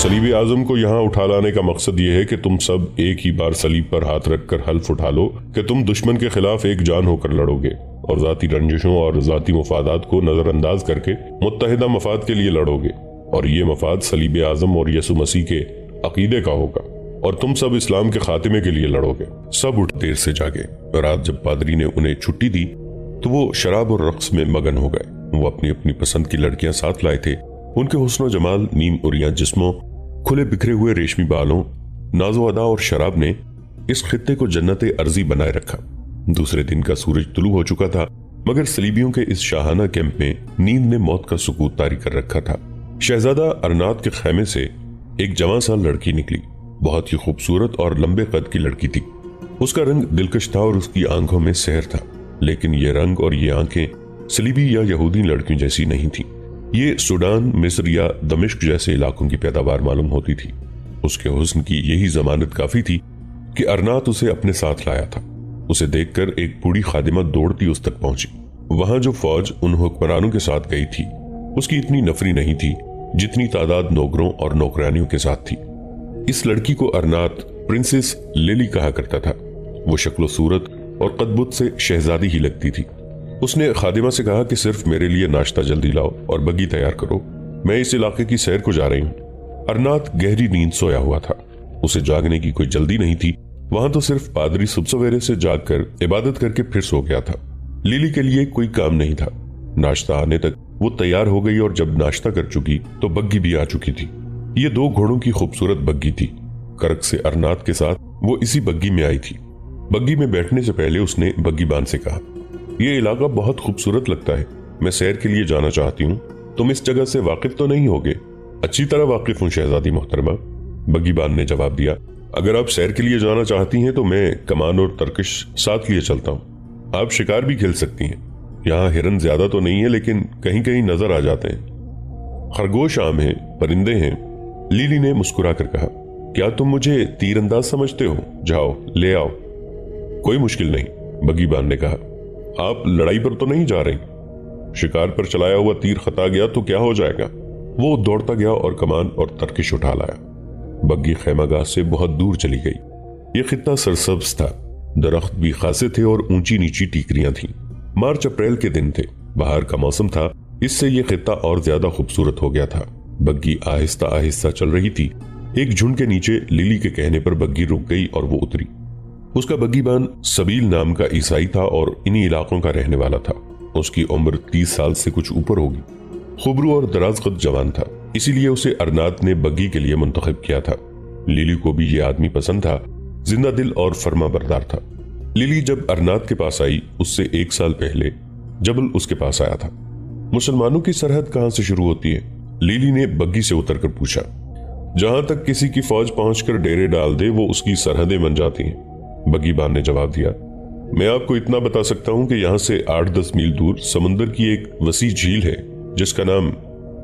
सलीब आजम को यहाँ उठा लाने का मकसद ये है कि तुम सब एक ही बार सलीब पर हाथ रखकर हल्फ उठा लो कि तुम दुश्मन के खिलाफ एक जान होकर लड़ोगे और जाती रंजिशों और जाती मफादात को नजरअंदाज करके मुत्तहिदा मफाद के लिए लड़ोगे, और ये मफाद सलीब आजम और यसु मसीह के अकीदे का होगा, और तुम सब इस्लाम के खातिमे के लिए लड़ोगे। सब उठ देर से जागे। रात जब पादरी ने उन्हें छुट्टी दी तो वो शराब और रक्स में मगन हो गए। वो अपनी अपनी पसंद की लड़कियां साथ लाए थे। उनके हुस्नो जमाल, नीम उरिया जिस्मों, खुले बिखरे हुए रेशमी बालों, नाजो अदा और शराब ने इस खित्ते को जन्नत अर्जी बनाए रखा। दूसरे दिन का सूरज तुलू हो चुका था, मगर सलीबियों के इस शाहाना कैंप में नींद ने मौत का सुकूत तारी कर रखा था। शहजादा अरनात के खैमे से एक जवां सा लड़की निकली। बहुत ही खूबसूरत और लंबे कद की लड़की थी। उसका रंग दिलकश था और उसकी आंखों में सहर था, लेकिन ये रंग और ये आंखें सलीबी या यहूदी लड़कियों जैसी नहीं थी। ये सूडान, मिस्र या दमिश्क जैसे इलाकों की पैदावार मालूम होती थी। उसके हुस्न की यही जमानत काफी थी कि अरनात उसे अपने साथ लाया था। उसे देखकर एक बूढ़ी खादिमा दौड़ती उस तक पहुंची। वहां जो फौज उन हुक्मरानों के साथ गई थी उसकी इतनी नफरी नहीं थी जितनी तादाद नौकरों और नौकरानियों के साथ थी। इस लड़की को अरनात प्रिंसेस लिली कहा करता था। वो शक्लो सूरत और कदबुत से शहजादी ही लगती थी। उसने खादिमा से कहा कि सिर्फ मेरे लिए नाश्ता जल्दी लाओ और बग्गी तैयार करो, मैं इस इलाके की सैर को जा रही हूँ। अरनात गहरी नींद सोया हुआ था। उसे जागने की कोई जल्दी नहीं थी। वहां तो सिर्फ पादरी सुबह सवेरे से जागकर इबादत करके फिर सो गया था। लिली के लिए कोई काम नहीं था। नाश्ता आने तक वो तैयार हो गई और जब नाश्ता कर चुकी तो बग्गी भी आ चुकी थी। ये 2 घोड़ों की खूबसूरत बग्गी थी। करक से अरनात के साथ वो इसी बग्गी में आई थी। बग्गी में बैठने से पहले उसने बग्गी बान से कहा, ये इलाका बहुत खूबसूरत लगता है, मैं सैर के लिए जाना चाहती हूँ। तुम इस जगह से वाकिफ तो नहीं होगे? अच्छी तरह वाकिफ हूँ शहजादी मोहतरमा, बग्गी बान ने जवाब दिया। अगर आप सैर के लिए जाना चाहती हैं तो मैं कमान और तरकश साथ लिए चलता हूँ। आप शिकार भी खेल सकती हैं। यहाँ हिरन ज्यादा तो नहीं है, लेकिन कहीं कहीं नजर आ जाते हैं। खरगोश आम हैं, परिंदे हैं। लिली ने मुस्कुरा कर कहा, क्या तुम मुझे तीरंदाज समझते हो? जाओ ले आओ। कोई मुश्किल नहीं, बग्गी बान ने कहा। आप लड़ाई पर तो नहीं जा रही? शिकार पर चलाया हुआ तीर खता गया तो क्या हो जाएगा? वो दौड़ता गया और कमान और तरकिश उठा लाया। बग्गी खैमागाह से बहुत दूर चली गई। ये खित्ता सरसब्ज था। दरख्त भी खासे थे और ऊंची नीची टीकरियां थीं। मार्च अप्रैल के दिन थे, बाहर का मौसम था, इससे ये खित्ता और ज्यादा खूबसूरत हो गया था। बग्गी आहिस्ता आहिस्ता चल रही थी। एक झुंड के नीचे लिली के कहने पर बग्गी रुक गई और वो उतरी। उसका बग्गीबान सबील नाम का ईसाई था और इन्हीं इलाकों का रहने वाला था। उसकी उम्र 30 साल से कुछ ऊपर होगी। खुबरू और दराज कद जवान था, इसीलिए उसे अरनात ने बग्गी के लिए मुंतखब किया था। लिली को भी ये आदमी पसंद था, जिंदा दिल और फर्मा बरदार था। लिली जब अरनात के पास आई, उससे 1 साल पहले जबल उसके पास आया था। मुसलमानों की सरहद कहां से शुरू होती है? लिली ने बग्गी से उतरकर पूछा। जहां तक किसी की फौज पहुंचकर डेरे डाल दे वो उसकी सरहदें बन जाती हैं, बग्गी बान ने जवाब दिया। मैं आपको इतना बता सकता हूं कि यहां से 8-10 मील दूर समुंदर की एक वसी झील है जिसका नाम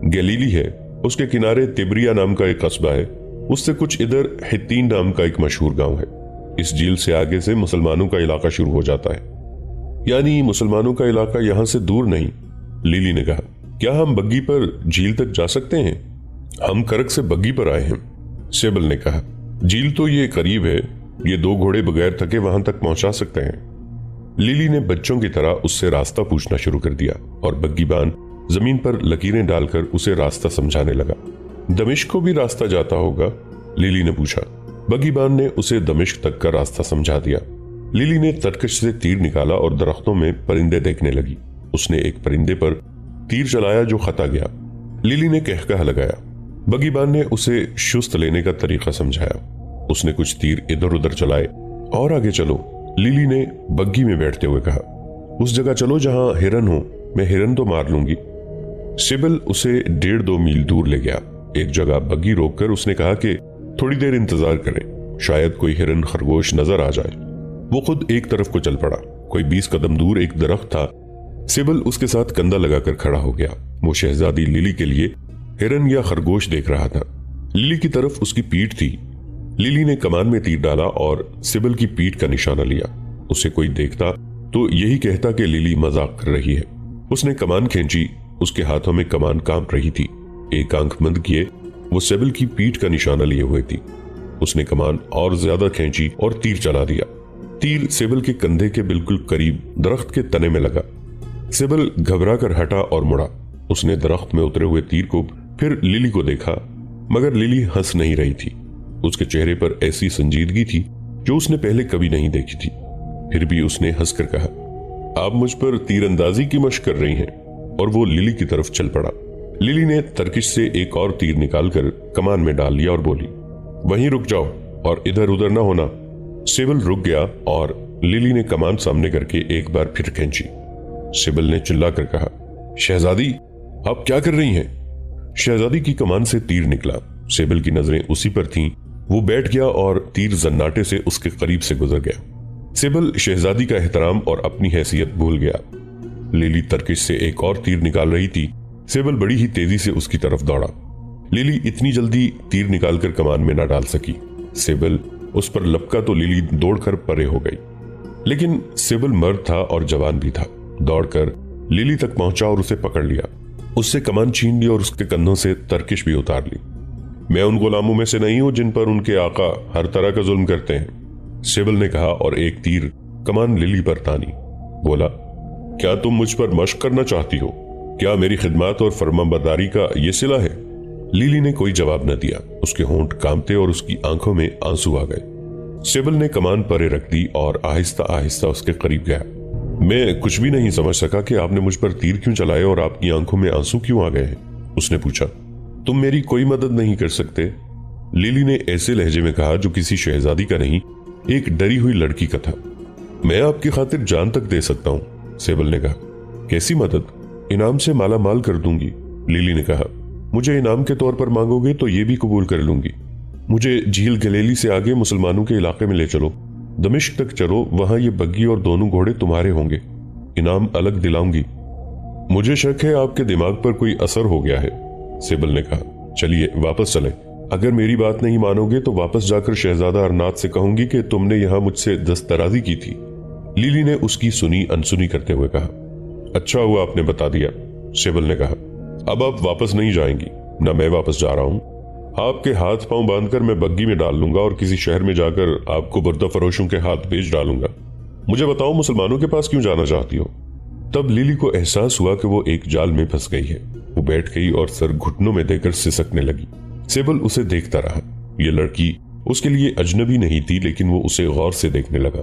गलीली है। उसके किनारे तिब्रिया नाम का एक कस्बा है। उससे कुछ इधर हित्तीन नाम का एक मशहूर गांव है। इस झील से आगे से मुसलमानों का इलाका शुरू हो जाता है। यानी मुसलमानों का इलाका यहां से दूर नहीं, लिली ने कहा। क्या हम बग्गी पर झील तक जा सकते हैं? हम करक से बग्गी पर आए हैं, सेबल ने कहा। झील तो ये करीब है, ये 2 घोड़े बगैर थके वहां तक पहुंचा सकते हैं। लिली ने बच्चों की तरह उससे रास्ता पूछना शुरू कर दिया और बग्गीबान जमीन पर लकीरें डालकर उसे रास्ता समझाने लगा। दमिश्क को भी रास्ता जाता होगा? लिली ने पूछा। बग्गीबान ने उसे दमिश्क तक का रास्ता समझा दिया। लिली ने तरकश से तीर निकाला और दरख्तों में परिंदे देखने लगी। उसने एक परिंदे पर तीर चलाया जो खता गया। लिली ने कहकहा लगाया। बग्गीबान ने उसे शुस्त लेने का तरीका समझाया। उसने कुछ तीर इधर उधर चलाए। और आगे चलो, लिली ने बग्गी में बैठते हुए कहा। उस जगह चलो जहां हिरन हो, मैं हिरन तो मार लूंगी। सिबल उसे 1.5-2 मील दूर ले गया। एक जगह बग्गी रोककर उसने कहा कि थोड़ी देर इंतजार करें, शायद कोई हिरन खरगोश नजर आ जाए। वो खुद एक तरफ को चल पड़ा। कोई 20 कदम दूर एक दरख्त था। सिबल उसके साथ कंधा लगाकर खड़ा हो गया। वो शहजादी लिली के लिए हिरन या खरगोश देख रहा था। लिली की तरफ उसकी पीठ थी। लिली ने कमान में तीर डाला और सिबल की पीठ का निशाना लिया। उसे कोई देखता तो यही कहता कि लिली मजाक कर रही है। उसने कमान खींची। उसके हाथों में कमान कांप रही थी। एक आंख बंद किए वो सेबिल की पीठ का निशाना लिए हुए थी। उसने कमान और ज्यादा खींची और तीर चला दिया। तीर सेबिल के कंधे के बिल्कुल करीब दरख्त के तने में लगा। सेबिल घबरा कर हटा और मुड़ा। उसने दरख्त में उतरे हुए तीर को फिर लिली को देखा, मगर लिली हंस नहीं रही थी। उसके चेहरे पर ऐसी संजीदगी थी जो उसने पहले कभी नहीं देखी थी। फिर भी उसने हंसकर कहा, आप मुझ पर तीरंदाजी की मशक कर रही हैं, और वो लिली की तरफ चल पड़ा। लिली ने तरकिश से एक और तीर निकालकर कमान में डाल लिया और बोली, वहीं रुक जाओ और इधर उधर ना होना। सेबिल रुक गया और लिली ने कमान सामने करके एक बार फिर खींची। सेबिल ने चिल्लाकर कहा, शहजादी आप क्या कर रही हैं? शहजादी की कमान से तीर निकला। सेबिल की नजरें उसी पर थीं। वो बैठ गया और तीर जन्नाटे से उसके करीब से गुजर गया। सेबिल शहजादी का एहतराम और अपनी हैसियत भूल गया। लिली तरकिश से एक और तीर निकाल रही थी। सेबिल बड़ी ही तेजी से उसकी तरफ दौड़ा। लिली इतनी जल्दी तीर निकालकर कमान में न डाल सकी। सेबिल उस पर लपका तो लिली दौड़कर परे हो गई। लेकिन सेबिल मर्द था और जवान भी था। दौड़कर लिली तक पहुंचा और उसे पकड़ लिया। उससे कमान छीन ली और उसके कंधों से तरकिश भी उतार ली। मैं उन गुलामों में से नहीं हूं जिन पर उनके आका हर तरह का जुल्म करते हैं, सेबिल ने कहा और एक तीर कमान लिली पर तानी। बोला, क्या तुम मुझ पर मशक करना चाहती हो? क्या मेरी खिदमत और फरमाबरदारी का ये सिला है? लिली ने कोई जवाब न दिया। उसके होंठ कांपते और उसकी आंखों में आंसू आ गए। सेबिल ने कमान परे रख दी और आहिस्ता आहिस्ता उसके करीब गया। मैं कुछ भी नहीं समझ सका कि आपने मुझ पर तीर क्यों चलाए और आपकी आंखों में आंसू क्यों आ गए हैं, उसने पूछा। तुम मेरी कोई मदद नहीं कर सकते, लिली ने ऐसे लहजे में कहा जो किसी शहजादी का नहीं, एक डरी हुई लड़की का था। मैं आपकी खातिर जान तक दे सकता हूं, सेबिल ने कहा। कैसी मदद? इनाम से माला माल कर दूंगी, लिली ने कहा। मुझे इनाम के तौर पर मांगोगे तो ये भी कबूल कर लूंगी। मुझे झील गलेली से आगे मुसलमानों के इलाके में ले चलो, दमिश्क तक चलो, वहां ये बग्गी और दोनों घोड़े तुम्हारे होंगे। इनाम अलग दिलाऊंगी। मुझे शक है आपके दिमाग पर कोई असर हो गया है, सेबिल ने कहा। चलिए वापस चलें। अगर मेरी बात नहीं मानोगे तो वापस जाकर शहजादा अरनात से कहूंगी कि तुमने यहां मुझसे दस्तराजी की थी। लिली ने उसकी सुनी अनसुनी करते हुए कहा। अच्छा हुआ आपने बता दिया, सेबिल ने कहा। अब आप वापस नहीं जाएंगी। न मैं वापस जा रहा हूं। आपके हाथ पांव बांधकर मैं बग्गी में डाल लूंगा और किसी शहर में जाकर आपको बुर्दा फरोशों के हाथ बेच डालूंगा। मुझे बताओ, मुसलमानों के पास क्यों जाना चाहती हो? तब लिली को एहसास हुआ कि वो एक जाल में फंस गई है। वो बैठ गई और सर घुटनों में देकर सिसकने लगी। सेबिल उसे देखता रहा। ये लड़की उसके लिए अजनबी नहीं थी, लेकिन वो उसे गौर से देखने लगा।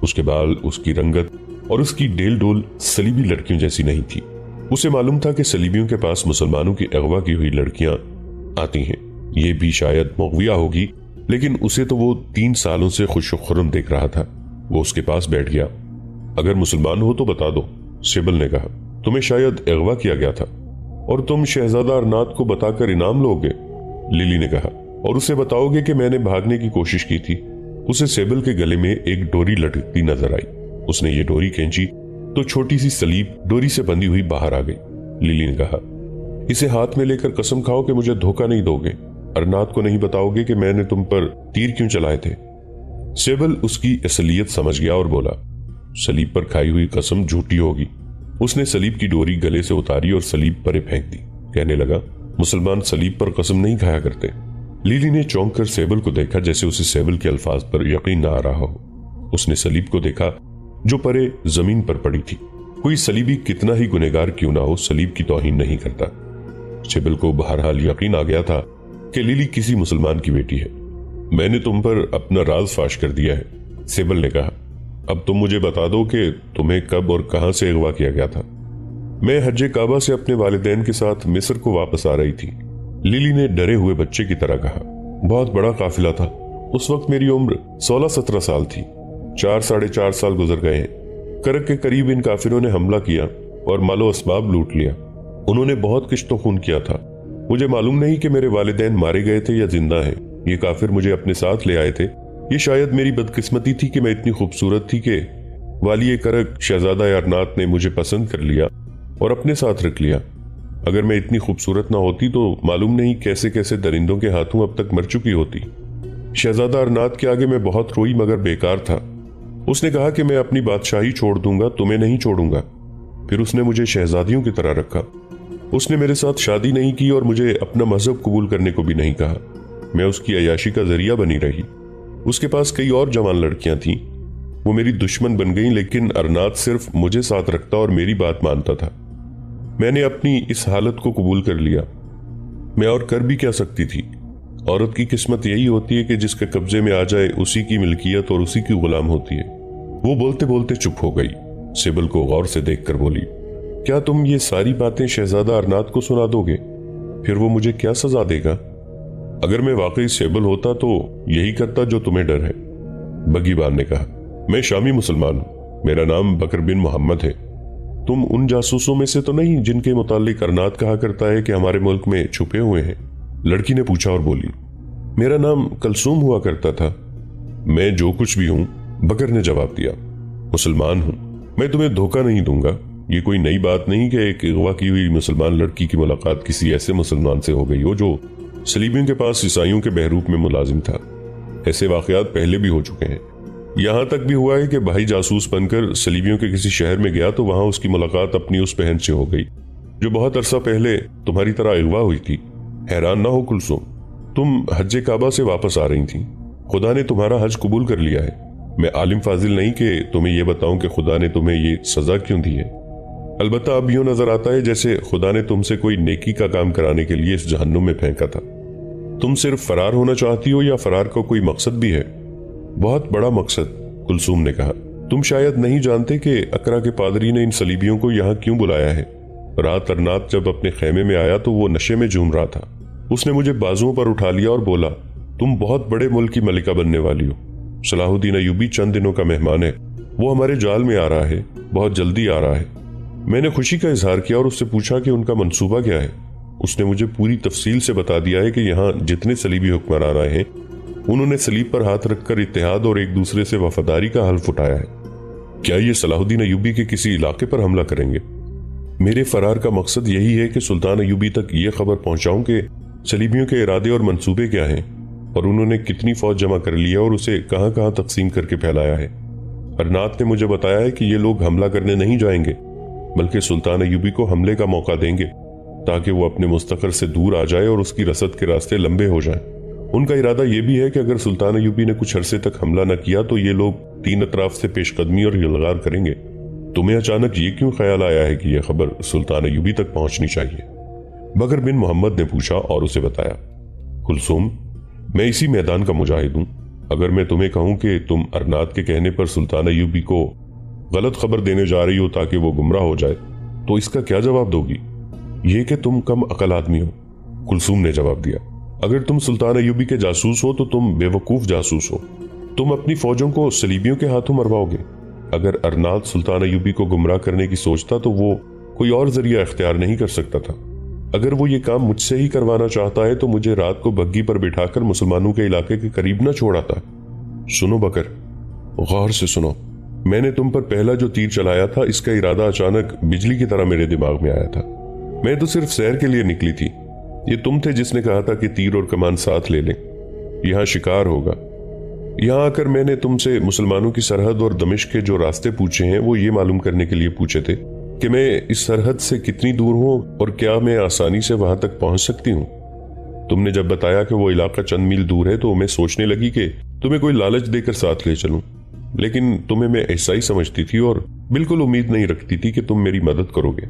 उसके बाल, उसकी रंगत और उसकी डेल डोल सलीबी लड़कियों जैसी नहीं थी। उसे मालूम था कि सलीबियों के पास मुसलमानों की अगवा की हुई लड़कियां आती हैं। ये भी शायद मुग़विया होगी, लेकिन उसे तो वो 3 सालों से खुशखुर्रम देख रहा था। वो उसके पास बैठ गया। अगर मुसलमान हो तो बता दो, सेबिल ने कहा। तुम्हें शायद अगवा किया गया था और तुम शहजादा अरनात को बताकर इनाम लोगे, लिली ने कहा। और उसे बताओगे कि मैंने भागने की कोशिश की थी। उसे सेबिल के गले में एक डोरी लटकती नजर आई। उसने ये डोरी खींची तो छोटी सी सलीब डोरी से बंधी हुई बाहर आ गई। लिली ने कहा, इसे हाथ में लेकर कसम खाओ कि मुझे धोखा नहीं दोगे। अरनात को नहीं बताओगे कि मैंने तुम पर तीर क्यों चलाए थे। सेबिल उसकी असलियत समझ गया और बोला, सलीब पर खाई हुई कसम झूठी होगी। उसने सलीब की डोरी गले से उतारी और सलीब परे फेंक दी। कहने लगा, मुसलमान सलीब पर कसम नहीं खाया करते। लिली ने चौंक कर सेबिल को देखा, जैसे उसे सेबिल के अल्फाज पर यकीन न आ रहा हो। उसने सलीब को देखा जो परे जमीन पर पड़ी थी। कोई सलीबी कितना ही गुनहगार क्यों ना हो, सलीब की तौहीन नहीं करता। सेबिल को बहरहाल यकीन आ गया था कि लिली किसी मुसलमान की बेटी है। मैंने तुम पर अपना राज फाश कर दिया है, सेबिल ने कहा। अब तुम मुझे बता दो कि तुम्हें कब और कहां से अगवा किया गया था। मैं हज्जे काबा से अपने वालिदैन के साथ मिस्र को वापस आ रही थी, लिली ने डरे हुए बच्चे की तरह कहा। बहुत बड़ा काफिला था। उस वक्त मेरी उम्र 16-17 साल थी। 4-4.5 साल गुजर गए हैं। करक के करीब इन काफिरों ने हमला किया और मालो असबाब लूट लिया। उन्होंने बहुत किश्तो खून किया था। मुझे मालूम नहीं कि मेरे वालिदैन मारे गए थे या जिंदा हैं। ये काफिर मुझे अपने साथ ले आए थे। ये शायद मेरी बदकिस्मती थी कि मैं इतनी खूबसूरत थी कि वाली करक शहजादा अरनात ने मुझे पसंद कर लिया और अपने साथ रख लिया। अगर मैं इतनी खूबसूरत ना होती तो मालूम नहीं कैसे कैसे दरिंदों के हाथों अब तक मर चुकी होती। शहजादा अरनात के आगे मैं बहुत रोई, मगर बेकार था। उसने कहा कि मैं अपनी बादशाही छोड़ दूंगा, तुम्हें नहीं छोड़ूंगा। फिर उसने मुझे शहजादियों की तरह रखा। उसने मेरे साथ शादी नहीं की और मुझे अपना मजहब कबूल करने को भी नहीं कहा। मैं उसकी अयाशी का जरिया बनी रही। उसके पास कई और जवान लड़कियां थीं। वो मेरी दुश्मन बन गईं, लेकिन अरनात सिर्फ मुझे साथ रखता और मेरी बात मानता था। मैंने अपनी इस हालत को कबूल कर लिया। मैं और कर भी क्या सकती थी। औरत की किस्मत यही होती है कि जिसके कब्जे में आ जाए उसी की मिल्कियत और उसी की गुलाम होती है। वो बोलते बोलते चुप हो गई। सिबल को गौर से देखकर बोली, क्या तुम ये सारी बातें शहजादा अरनात को सुना दोगे? फिर वो मुझे क्या सजा देगा? अगर मैं वाकई सेबल होता तो यही करता जो तुम्हें डर है। बगीबान ने कहा, मैं शामी मुसलमान हूं। मेरा नाम बकर बिन मोहम्मद है। तुम उन जासूसों में से तो नहीं जिनके मुतालिक अरनात कहा करता है कि हमारे मुल्क में छुपे हुए हैं? लड़की ने पूछा और बोली, मेरा नाम कलसूम हुआ करता था। मैं जो कुछ भी हूं, बकर ने जवाब दिया, मुसलमान हूं। मैं तुम्हें धोखा नहीं दूंगा। ये कोई नई बात नहीं कि एक अगवा की हुई मुसलमान लड़की की मुलाकात किसी ऐसे मुसलमान से हो गई हो जो सलीबियों के पास ईसाइयों के बहरूप में मुलाजिम था। ऐसे वाकयात पहले भी हो चुके हैं। यहां तक भी हुआ है कि भाई जासूस बनकर सलीबियों के किसी शहर में गया तो वहां उसकी मुलाकात अपनी उस बहन से हो गई जो बहुत अरसा पहले तुम्हारी तरह अगवा हुई थी। हैरान ना हो कुलसुम, तुम हज काबा से वापस आ रही थी। खुदा ने तुम्हारा हज कबूल कर लिया है। मैं आलिम फाजिल नहीं कि तुम्हें यह बताऊं कि खुदा ने तुम्हें ये सजा क्यों दी है। अलबत्ता अब यूं नजर आता है जैसे खुदा ने तुमसे कोई नेकी का काम कराने के लिए इस जहन्नुम में फेंका था। तुम सिर्फ फरार होना चाहती हो या फरार का कोई मकसद भी है? बहुत बड़ा मकसद, कुलसूम ने कहा। तुम शायद नहीं जानते कि अकरा के पादरी ने इन सलीबियों को यहाँ क्यों बुलाया है। रात अरनात जब अपने खेमे में आया तो वो नशे में झूम रहा था। उसने मुझे बाजुओं पर उठा लिया और बोला, तुम बहुत बड़े मुल्क की मलिका बनने वाली हो। सलाहुद्दीन अयूबी चंद दिनों का मेहमान है। वो हमारे जाल में आ रहा है, बहुत जल्दी आ रहा है। मैंने खुशी का इजहार किया और उससे पूछा कि उनका मंसूबा क्या है। उसने मुझे पूरी तफसील से बता दिया है कि यहाँ जितने सलीबी हुक्मरान आए हैं उन्होंने सलीब पर हाथ रखकर इत्तेहाद और एक दूसरे से वफादारी का हल्फ उठाया है। क्या ये सलाहुद्दीन अयूबी के किसी इलाके पर हमला करेंगे? मेरे फरार का मकसद यही है कि सुल्तान अयूबी तक ये खबर पहुंचाऊं कि सलीबियों के इरादे और मंसूबे क्या हैं और उन्होंने कितनी फौज जमा कर ली है और उसे कहां कहां तकसीम करके फैलाया है। अरनात ने मुझे बताया है कि ये लोग हमला करने नहीं जाएंगे बल्कि सुल्तान अयूबी को हमले का मौका देंगे ताकि वो अपने मुस्तकर से दूर आ जाए और उसकी रसद के रास्ते लंबे हो जाएं। उनका इरादा यह भी है कि अगर सुल्तान अयूबी ने कुछ अरसे तक हमला न किया तो ये लोग तीन अतराफ से पेशकदमी और यलगार करेंगे। तुम्हें अचानक ये क्यों ख्याल आया है कि यह खबर सुल्तान अयूबी तक पहुंचनी चाहिए? बकर बिन मोहम्मद ने पूछा और उसे बताया, कुलसूम, मैं इसी मैदान का मुजाहिद हूं। अगर मैं तुम्हें कहूं कि तुम अरनात के कहने पर सुल्तान अयूबी को गलत खबर देने जा रही हो ताकि वो गुमराह हो जाए, तो इसका क्या जवाब दोगी? यह कि तुम कम अकल आदमी हो। कुलसूम ने जवाब दिया, अगर तुम सुल्तान अयूबी के जासूस हो तो तुम बेवकूफ जासूस हो। तुम अपनी फौजों को सलीबियों के हाथों मरवाओगे। अगर अरनात सुल्तान अयूबी को गुमराह करने की सोचता तो वो कोई और जरिया इख्तियार नहीं कर सकता था। अगर वो ये काम मुझसे ही करवाना चाहता है तो मुझे रात को बग्गी पर बिठाकर मुसलमानों के इलाके के करीब न छोड़ाता। सुनो बकर, गौर से सुनो। मैंने तुम पर पहला जो तीर चलाया था इसका इरादा अचानक बिजली की तरह मेरे दिमाग में आया था। मैं तो सिर्फ सैर के लिए निकली थी। ये तुम थे जिसने कहा था कि तीर और कमान साथ ले लें, यहाँ शिकार होगा। यहाँ आकर मैंने तुमसे मुसलमानों की सरहद और दमिश्क के जो रास्ते पूछे हैं वो ये मालूम करने के लिए पूछे थे कि मैं इस सरहद से कितनी दूर हूँ और क्या मैं आसानी से वहां तक पहुंच सकती हूँ। तुमने जब बताया कि वो इलाका चंद मील दूर है तो मैं सोचने लगी कि तुम्हें कोई लालच देकर साथ ले चलूं, लेकिन तुम्हें मैं ऐसा ही समझती थी और बिल्कुल उम्मीद नहीं रखती थी कि तुम मेरी मदद करोगे।